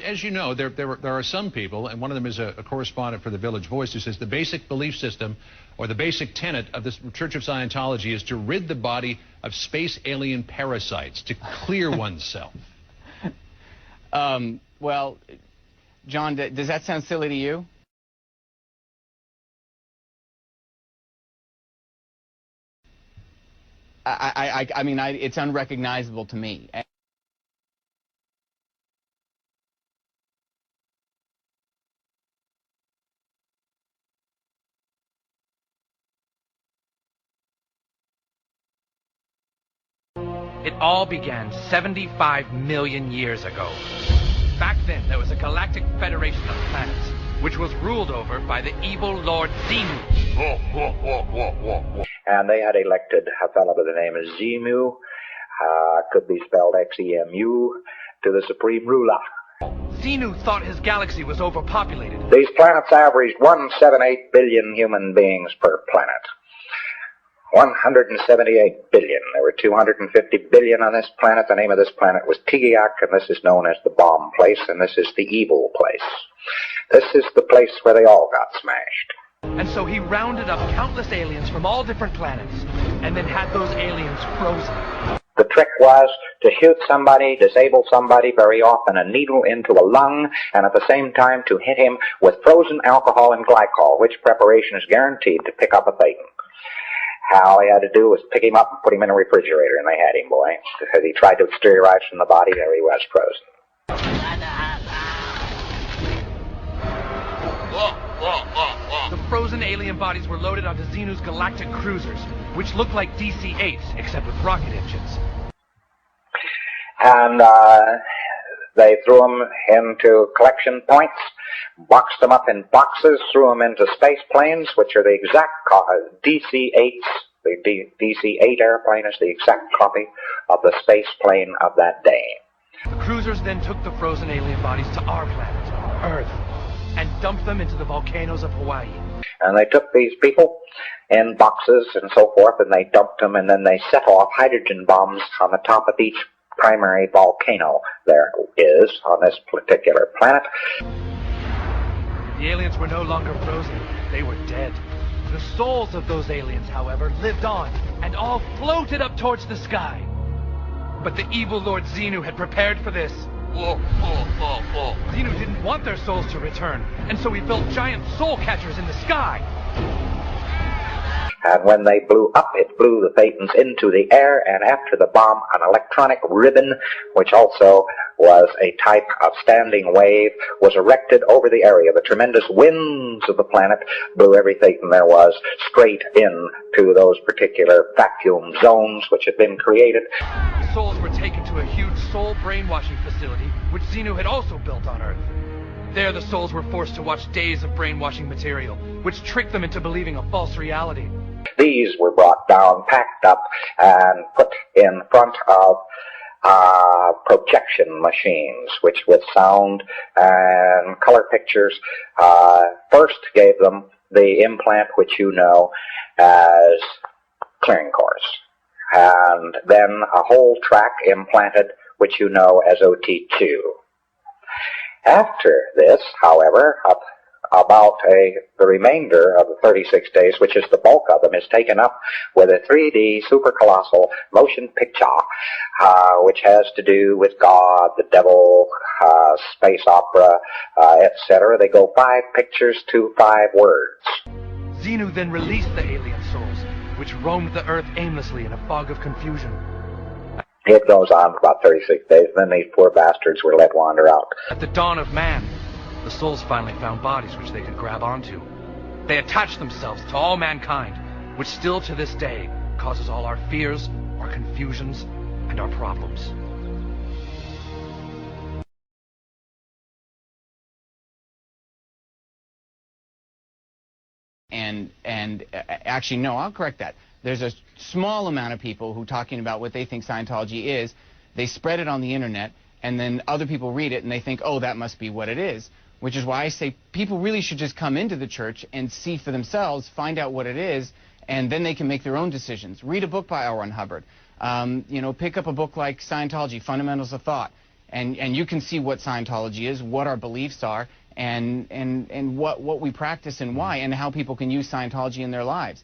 As you know, there are some people, and one of them is a correspondent for the Village Voice, who says the basic belief system or the basic tenet of the Church of Scientology is to rid the body of space alien parasites, to clear oneself. Well, John, does that sound silly to you? I mean, it's unrecognizable to me. It all began 75 million years ago. Back then, there was a galactic federation of planets, which was ruled over by the evil Lord XENU. And they had elected a fellow by the name of XENU, could be spelled XENU, to the supreme ruler. XENU thought his galaxy was overpopulated. These planets averaged 178 billion human beings per planet. 178 billion. There were 250 billion on this planet. The name of this planet was Tigiak, and this is known as the bomb place, and this is the evil place. This is the place where they all got smashed. And so he rounded up countless aliens from all different planets, and then had those aliens frozen. The trick was to shoot somebody, disable somebody, very often a needle into a lung, and at the same time to hit him with frozen alcohol and glycol, which preparation is guaranteed to pick up a Thetan. All he had to do was pick him up and put him in a refrigerator, and they had him, boy. Because he tried to exteriorize from the body, there he was, frozen. The frozen alien bodies were loaded onto XENU's galactic cruisers, which looked like DC-8s, except with rocket engines. And they threw them into collection points, boxed them up in boxes, threw them into space planes, which are the exact DC-8s. The DC-8 airplane is the exact copy of the space plane of that day. The cruisers then took the frozen alien bodies to our planet, Earth, and dumped them into the volcanoes of Hawaii. And they took these people in boxes and so forth, and they dumped them, and then they set off hydrogen bombs on the top of each primary volcano there is on this particular planet. The aliens were no longer frozen. They were dead. The souls of those aliens, however, lived on and all floated up towards the sky. But the evil Lord XENU had prepared for this. XENU didn't want their souls to return, and so he built giant soul catchers in the sky. And when they blew up, it blew the Thetans into the air, and after the bomb, an electronic ribbon, which also was a type of standing wave, was erected over the area. The tremendous winds of the planet blew every Thetan there was straight into those particular vacuum zones which had been created. The souls were taken to a huge soul brainwashing facility, which XENU had also built on Earth. There, the souls were forced to watch days of brainwashing material, which tricked them into believing a false reality. These were brought down, packed up, and put in front of projection machines, which with sound and color pictures first gave them the implant which you know as clearing course, and then a whole track implanted which you know as OT2. After this, however, about the remainder of the 36 days, which is the bulk of them, is taken up with a 3D super-colossal motion picture, which has to do with God, the devil, space opera, etc. They go 5 pictures to 5 words. XENU then released the alien souls, which roamed the Earth aimlessly in a fog of confusion. It goes on for about 36 days, and then these poor bastards were let wander out. At the dawn of man, the souls finally found bodies which they could grab onto. They attached themselves to all mankind, which still to this day causes all our fears, our confusions, and our problems. And actually, no, I'll correct that. There's a small amount of people who are talking about what they think Scientology is. They spread it on the internet, and then other people read it, and they think, oh, that must be what it is. Which is why I say people really should just come into the church and see for themselves, find out what it is, and then they can make their own decisions. Read a book by L. Ron Hubbard. You know, pick up a book like Scientology, Fundamentals of Thought. and you can see what Scientology is, what our beliefs are, and what we practice and why, and how people can use Scientology in their lives.